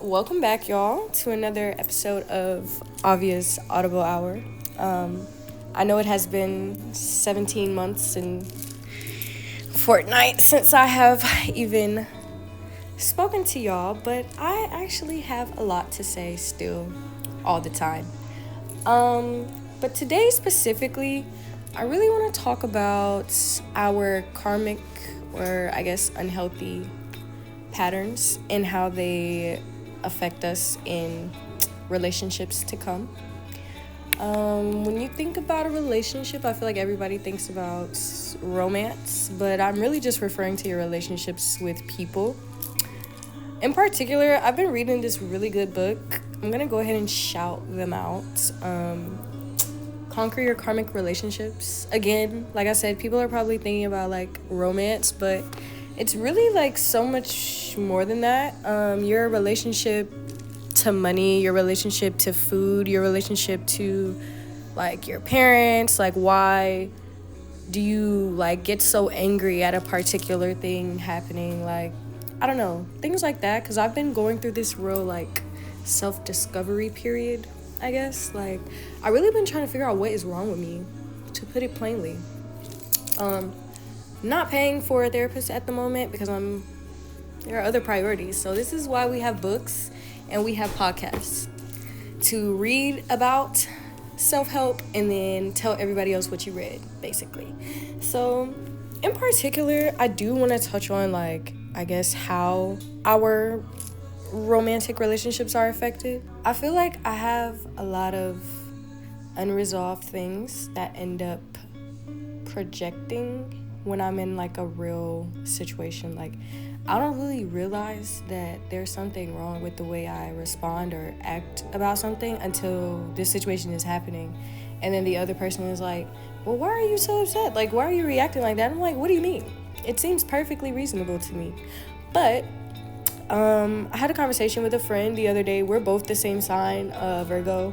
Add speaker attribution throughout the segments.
Speaker 1: Welcome back, y'all, to another episode of Auviasaudiblehour. I know it has been 17 months and fortnight since I have even spoken to y'all, but I actually have a lot to say still, all the time. But today specifically, I really want to talk about our karmic, or I guess unhealthy patterns and how they affect us in relationships to come. When you think about a relationship, I feel like everybody thinks about romance, but I'm really just referring to your relationships with people. In particular, I've been reading this really good book. I'm gonna go ahead and shout them out. Conquer Your Karmic Relationships. Again, like I said, people are probably thinking about like romance, but it's really like so much more than that. Your relationship to money, your relationship to food, your relationship to like your parents, like why do you like get so angry at a particular thing happening, like I don't know, things like that, because I've been going through this real like self-discovery period, I guess. Like I really been trying to figure out what is wrong with me, to put it plainly. Not paying for a therapist at the moment because there are other priorities. So this is why we have books and we have podcasts to read about self-help and then tell everybody else what you read, basically. So in particular, I do want to touch on like, I guess, how our romantic relationships are affected. I feel like I have a lot of unresolved things that end up projecting when I'm in like a real situation. Like I don't really realize that there's something wrong with the way I respond or act about something until this situation is happening. And then the other person is like, well, why are you so upset? Like, why are you reacting like that? I'm like, what do you mean? It seems perfectly reasonable to me. But I had a conversation with a friend the other day. We're both the same sign, Virgo.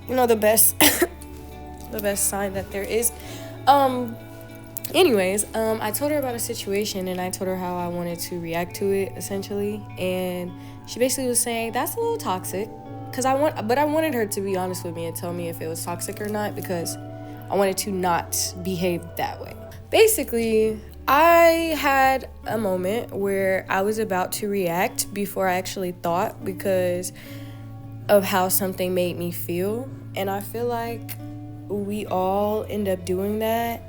Speaker 1: You know, the best the best sign that there is. Anyways, I told her about a situation and I told her how I wanted to react to it, essentially. And she basically was saying, that's a little toxic. But I wanted her to be honest with me and tell me if it was toxic or not, because I wanted to not behave that way. Basically, I had a moment where I was about to react before I actually thought, because of how something made me feel. And I feel like we all end up doing that.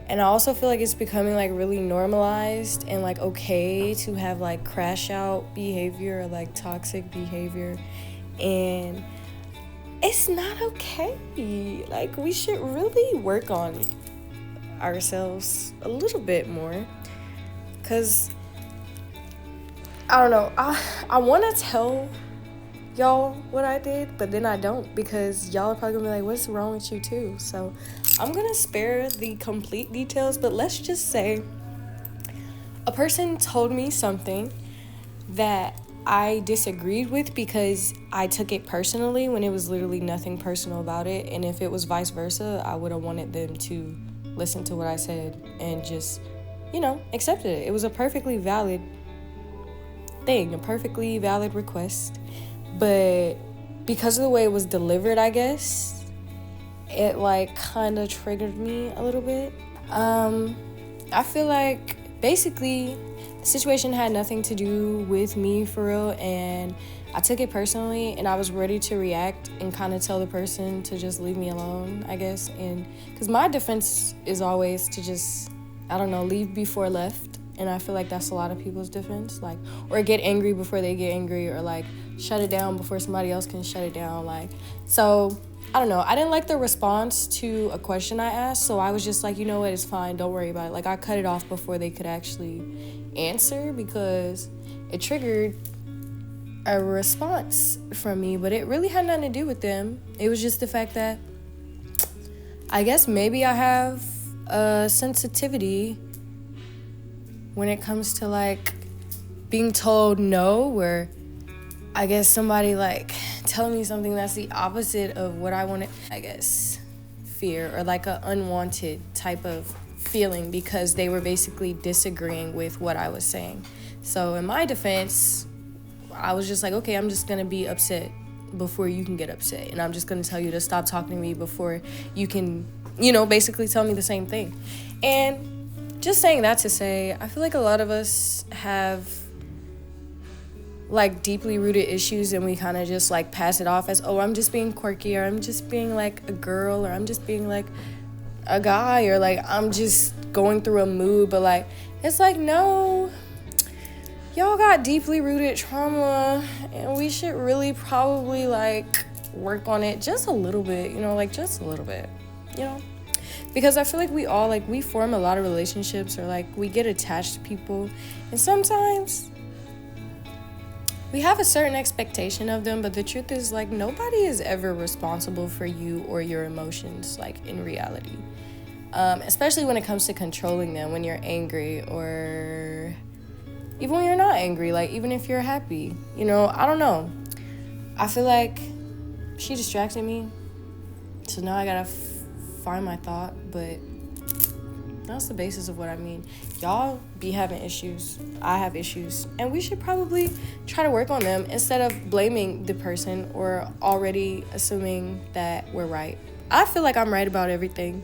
Speaker 1: And I also feel like it's becoming like really normalized and like okay to have like crash out behavior or like toxic behavior. And it's not okay. Like we should really work on ourselves a little bit more. Cause I don't know. I wanna tell y'all what I did, but then I don't, because y'all are probably gonna be like, what's wrong with you too? So I'm gonna spare the complete details, but let's just say a person told me something that I disagreed with because I took it personally when it was literally nothing personal about it. And if it was vice versa, I would have wanted them to listen to what I said and just, accepted it. It was a perfectly valid thing, a perfectly valid request. But because of the way it was delivered, I guess, it like kind of triggered me a little bit. I feel like basically the situation had nothing to do with me for real, and I took it personally and I was ready to react and kind of tell the person to just leave me alone, I guess. And because my defense is always to just, leave before left. And I feel like that's a lot of people's defense, like, or get angry before they get angry, or like shut it down before somebody else can shut it down. Like, so I don't know. I didn't like the response to a question I asked, so I was just like, you know what, it's fine, don't worry about it. Like I cut it off before they could actually answer, because it triggered a response from me, but it really had nothing to do with them. It was just the fact that I guess maybe I have a sensitivity when it comes to like being told no, where I guess somebody like telling me something that's the opposite of what I want to, I guess, fear, or like a unwanted type of feeling, because they were basically disagreeing with what I was saying. So in my defense, I was just like, okay, I'm just gonna be upset before you can get upset, and I'm just gonna tell you to stop talking to me before you can, basically tell me the same thing. And just saying that to say, I feel like a lot of us have like deeply rooted issues, and we kind of just like pass it off as, oh, I'm just being quirky, or I'm just being like a girl, or I'm just being like a guy, or like I'm just going through a mood. But like, it's like, no, y'all got deeply rooted trauma, and we should really probably like work on it just a little bit, like just a little bit, because I feel like we all like, we form a lot of relationships, or like we get attached to people, and sometimes we have a certain expectation of them, but the truth is, like, nobody is ever responsible for you or your emotions, like, in reality. Especially when it comes to controlling them when you're angry, or even when you're not angry, like, even if you're happy. I don't know. I feel like she distracted me, so now I gotta find my thought, but that's the basis of what I mean. Y'all be having issues. I have issues. And we should probably try to work on them instead of blaming the person or already assuming that we're right. I feel like I'm right about everything.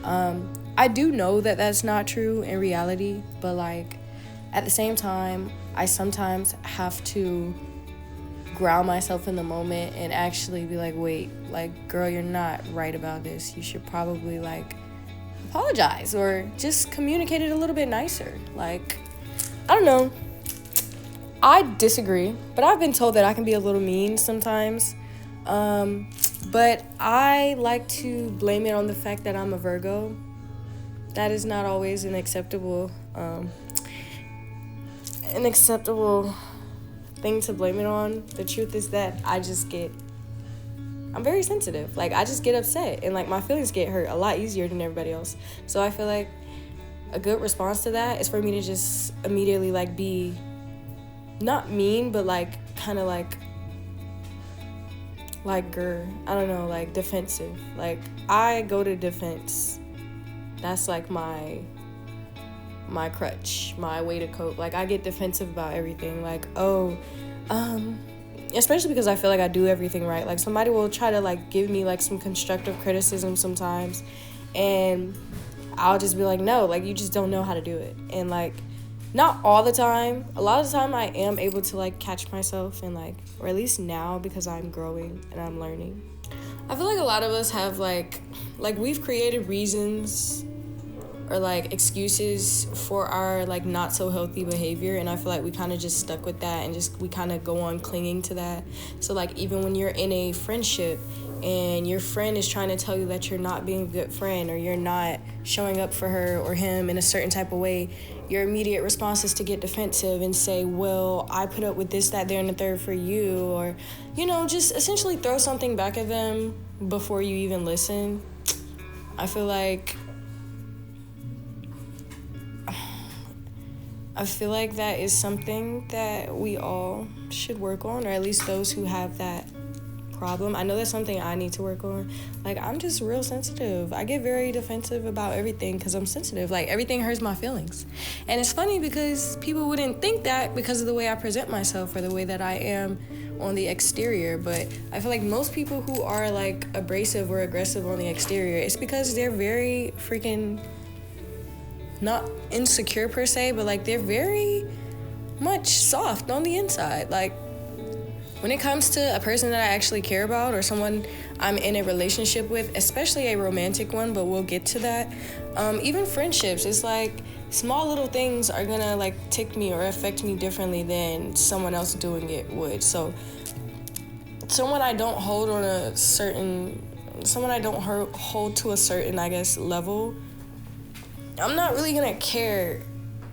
Speaker 1: I do know that that's not true in reality, but like at the same time, I sometimes have to ground myself in the moment and actually be like, wait, like, girl, you're not right about this. You should probably like apologize or just communicate it a little bit nicer. Like, I don't know. I disagree, but I've been told that I can be a little mean sometimes. But I like to blame it on the fact that I'm a Virgo. That is not always an acceptable thing to blame it on. The truth is that I'm very sensitive. Like, I just get upset, and like my feelings get hurt a lot easier than everybody else. So I feel like a good response to that is for me to just immediately like be not mean, but like kind of like I don't know, like defensive. Like, I go to defense. That's like my crutch, my way to cope. Like, I get defensive about everything. Like, especially because I feel like I do everything right. Like, somebody will try to like give me like some constructive criticism sometimes, and I'll just be like, no, like, you just don't know how to do it. And like, not all the time. A lot of the time I am able to like catch myself, and like, or at least now, because I'm growing and I'm learning. I feel like a lot of us have like we've created reasons or like excuses for our like not so healthy behavior, and I feel like we kind of just stuck with that, and we kind of go on clinging to that. So like, even when you're in a friendship and your friend is trying to tell you that you're not being a good friend, or you're not showing up for her or him in a certain type of way, your immediate response is to get defensive and say, well, I put up with this, that, there, and the third for you, or just essentially throw something back at them before you even listen. I feel like that is something that we all should work on, or at least those who have that problem. I know that's something I need to work on. Like, I'm just real sensitive. I get very defensive about everything because I'm sensitive. Like, everything hurts my feelings. And it's funny because people wouldn't think that because of the way I present myself or the way that I am on the exterior, but I feel like most people who are like abrasive or aggressive on the exterior, it's because they're very freaking not insecure per se, but like they're very much soft on the inside. Like, when it comes to a person that I actually care about, or someone I'm in a relationship with, especially a romantic one, but we'll get to that. Even friendships, it's like small little things are gonna like tick me or affect me differently than someone else doing it would. So someone I don't hold to a certain, I guess, level, I'm not really gonna care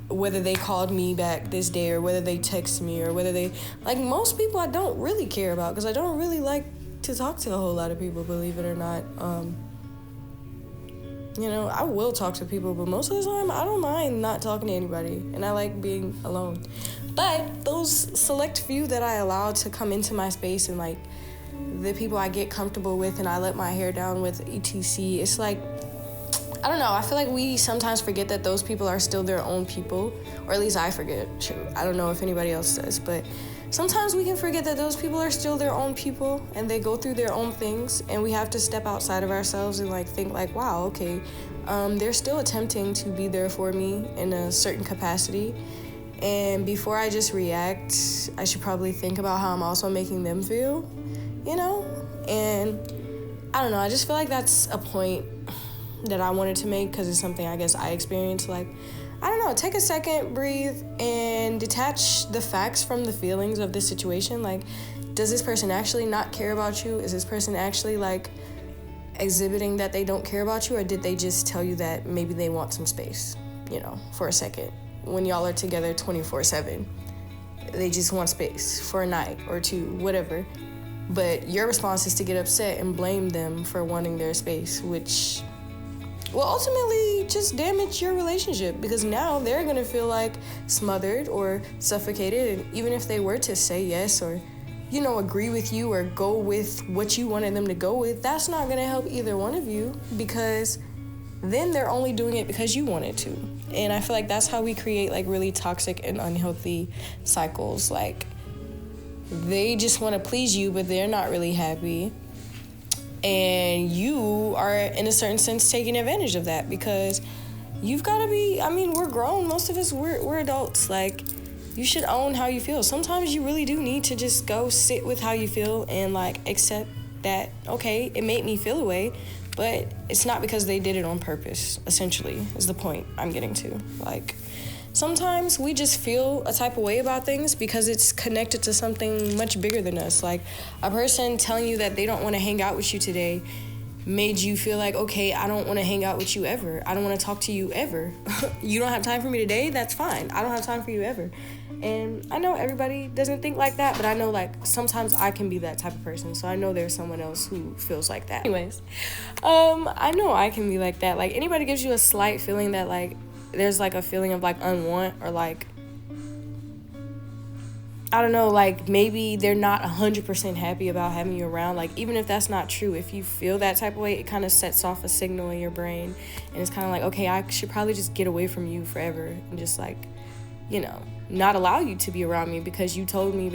Speaker 1: whether they called me back this day, or whether they text me, or whether they, like, most people I don't really care about, because I don't really like to talk to a whole lot of people, believe it or not. I will talk to people, but most of the time I don't mind not talking to anybody, and I like being alone. But those select few that I allow to come into my space, and like the people I get comfortable with and I let my hair down with, etc., it's like, I don't know, I feel like we sometimes forget that those people are still their own people, or at least I forget. I don't know if anybody else does, but sometimes we can forget that those people are still their own people and they go through their own things, and we have to step outside of ourselves and like think like, wow, okay, they're still attempting to be there for me in a certain capacity. And before I just react, I should probably think about how I'm also making them feel, you know? And I don't know, I just feel like that's a point that I wanted to make because it's something I guess I experienced. Like, I don't know, take a second, breathe, and detach the facts from the feelings of this situation. Like, does this person actually not care about you? Is this person actually, like, exhibiting that they don't care about you? Or did they just tell you that maybe they want some space, you know, for a second? When y'all are together 24/7, they just want space for a night or two, whatever. But your response is to get upset and blame them for wanting their space, which will ultimately just damage your relationship, because now they're gonna feel like smothered or suffocated. And even if they were to say yes or, you know, agree with you or go with what you wanted them to go with, that's not gonna help either one of you, because then they're only doing it because you wanted to. And I feel like that's how we create like really toxic and unhealthy cycles. Like, they just want to please you, but they're not really happy. And you are, in a certain sense, taking advantage of that, because you've got to be, I mean, we're grown. Most of us, we're adults. Like, you should own how you feel. Sometimes you really do need to just go sit with how you feel and like accept that, okay, it made me feel a way, but it's not because they did it on purpose, essentially, is the point I'm getting to. Like, sometimes we just feel a type of way about things because it's connected to something much bigger than us. Like, a person telling you that they don't want to hang out with you today made you feel like, okay, I don't want to hang out with you ever. I don't want to talk to you ever. You don't have time for me today? That's fine. I don't have time for you ever. And I know everybody doesn't think like that, but I know, like, sometimes I can be that type of person. So I know there's someone else who feels like that. Anyways, I know I can be like that. Like, anybody gives you a slight feeling that, like, there's, like, a feeling of, like, unwant, or, like, I don't know, like, maybe they're not 100% happy about having you around. Like, even if that's not true, if you feel that type of way, it kind of sets off a signal in your brain. And it's kind of like, okay, I should probably just get away from you forever and just, like, you know, not allow you to be around me, because you told me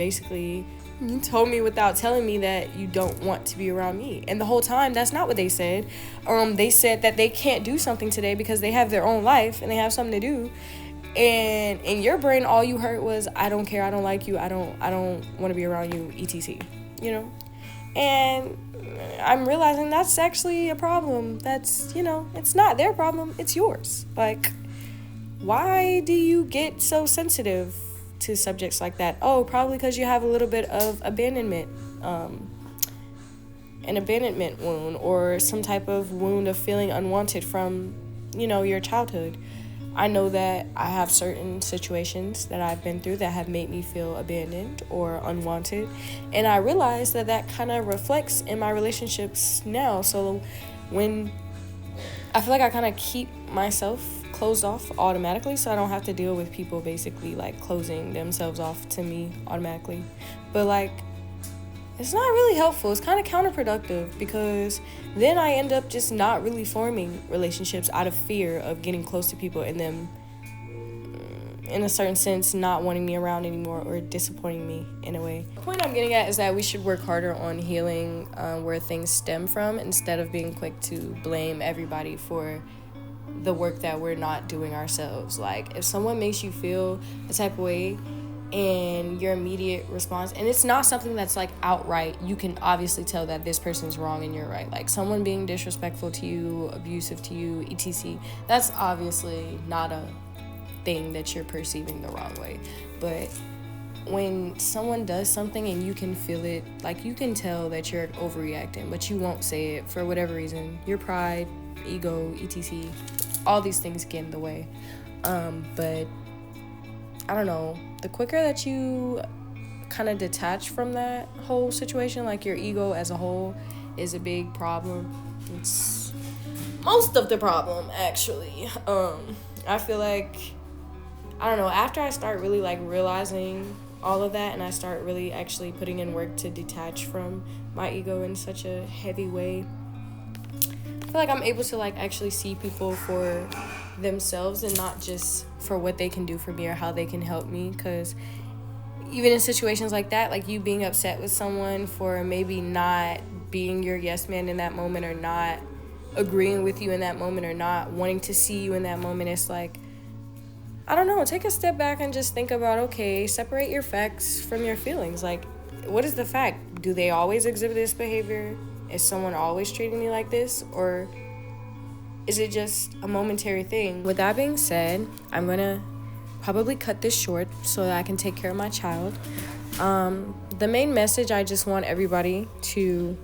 Speaker 1: without telling me that you don't want to be around me. And the whole time, that's not what they said. They said that they can't do something today because they have their own life and they have something to do. And in your brain, all you heard was, I don't care, I don't like you, I don't want to be around you, etc. You know? And I'm realizing that's actually a problem. That's, you know, it's not their problem, it's yours. Like, why do you get so sensitive to subjects like that? Oh, probably because you have a little bit of abandonment, an abandonment wound, or some type of wound of feeling unwanted from, you know, your childhood. I know that I have certain situations that I've been through that have made me feel abandoned or unwanted, and I realize that that kind of reflects in my relationships now. So when I feel like I kind of keep myself closed off automatically, so I don't have to deal with people basically like closing themselves off to me automatically. But like, it's not really helpful. It's kind of counterproductive, because then I end up just not really forming relationships out of fear of getting close to people and them, in a certain sense, not wanting me around anymore or disappointing me in a way. The point I'm getting at is that we should work harder on healing where things stem from, instead of being quick to blame everybody for the work that we're not doing ourselves. Like, if someone makes you feel a type of way, and your immediate response, and it's not something that's like outright, you can obviously tell that this person's wrong and you're right. Like, someone being disrespectful to you, abusive to you, etc., that's obviously not a thing that you're perceiving the wrong way. But when someone does something and you can feel it, like, you can tell that you're overreacting, but you won't say it for whatever reason. Your pride, ego, etc., all these things get in the way. But I don't know, the quicker that you kind of detach from that whole situation, like your ego as a whole is a big problem. It's most of the problem, actually. I feel like, I don't know, after I start really like realizing all of that, and I start really actually putting in work to detach from my ego in such a heavy way, I feel like I'm able to like actually see people for themselves and not just for what they can do for me or how they can help me. Because even in situations like that, like you being upset with someone for maybe not being your yes man in that moment, or not agreeing with you in that moment, or not wanting to see you in that moment, it's like, I don't know, take a step back and just think about, okay, separate your facts from your feelings. Like, what is the fact? Do they always exhibit this behavior? Is someone always treating me like this? Or is it just a momentary thing? With that being said, I'm gonna probably cut this short so that I can take care of my child. The main message I just want everybody to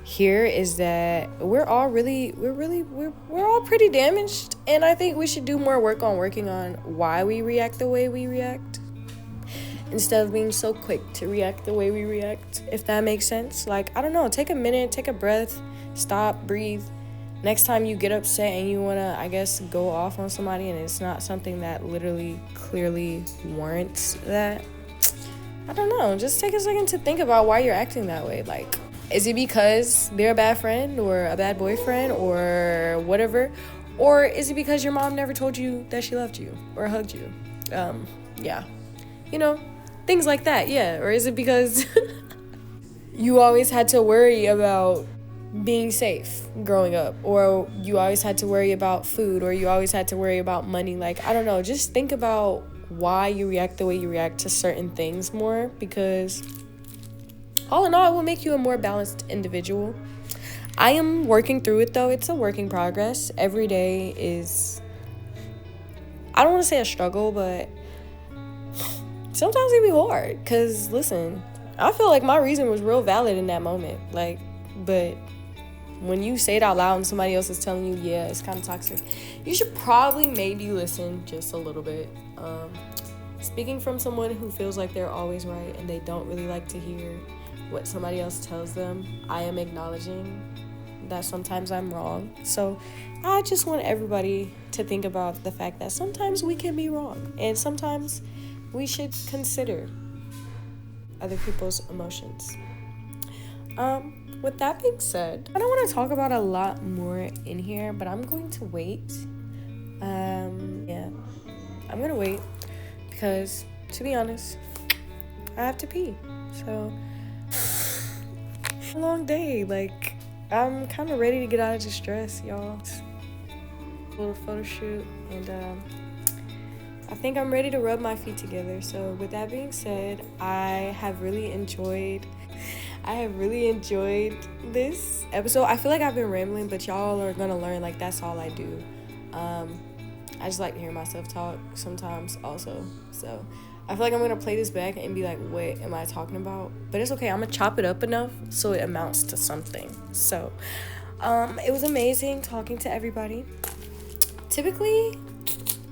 Speaker 1: hear is that we're all pretty damaged, and I think we should do more work on working on why we react the way we react, instead of being so quick to react the way we react, if that makes sense. Like, I don't know, take a minute, take a breath, stop, breathe. Next time you get upset and you want to, I guess, go off on somebody and it's not something that literally clearly warrants that, I don't know, just take a second to think about why you're acting that way. Like, is it because they're a bad friend or a bad boyfriend or whatever? Or is it because your mom never told you that she loved you or hugged you? Yeah. You know, things like that, yeah. Or is it because you always had to worry about being safe growing up, or you always had to worry about food, or you always had to worry about money? Like, I don't know, just think about why you react the way you react to certain things more, because all in all, it will make you a more balanced individual. I am working through it, though. It's a work in progress. Every day is, I don't want to say a struggle, but sometimes it be hard, because listen, I feel like my reason was real valid in that moment, like, but when you say it out loud and somebody else is telling you, yeah, it's kind of toxic, you should probably maybe listen just a little bit. Speaking from someone who feels like they're always right and they don't really like to hear what somebody else tells them, I am acknowledging that sometimes I'm wrong. So I just want everybody to think about the fact that sometimes we can be wrong, and sometimes we should consider other people's emotions. With that being said, I don't want to talk about a lot more in here, but I'm going to wait. I'm going to wait because, to be honest, I have to pee. So, a long day. Like, I'm kind of ready to get out of the stress, y'all. A little photo shoot, and I think I'm ready to rub my feet together. So, with that being said, I have really enjoyed this episode. I feel like I've been rambling, but y'all are gonna learn, like, that's all I do. I just like to hear myself talk sometimes also. So I feel like I'm gonna play this back and be like, what am I talking about? But it's okay, I'm gonna chop it up enough so it amounts to something. So it was amazing talking to everybody. Typically,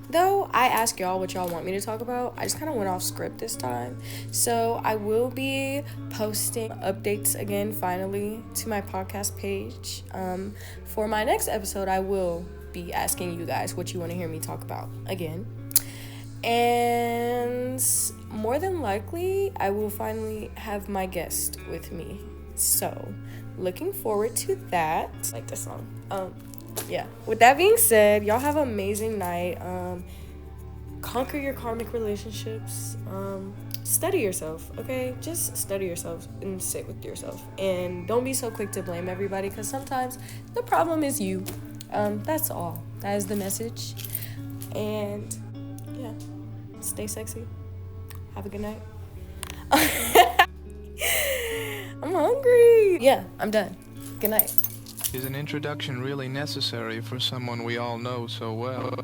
Speaker 1: though, I ask y'all what y'all want me to talk about. I just kind of went off script this time. So I will be posting updates again, finally, to my podcast page. For my next episode, I will be asking you guys what you want to hear me talk about again. And more than likely, I will finally have my guest with me. So, looking forward to that. I like this song. Yeah, with that being said, y'all have an amazing night. Conquer your karmic relationships. Study yourself, okay? Just study yourself and sit with yourself, and don't be so quick to blame everybody, because sometimes the problem is you. That's all. That is the message. And yeah, stay sexy. Have a good night. I'm hungry. Yeah, I'm done. Good night.
Speaker 2: Is an introduction really necessary for someone we all know so well?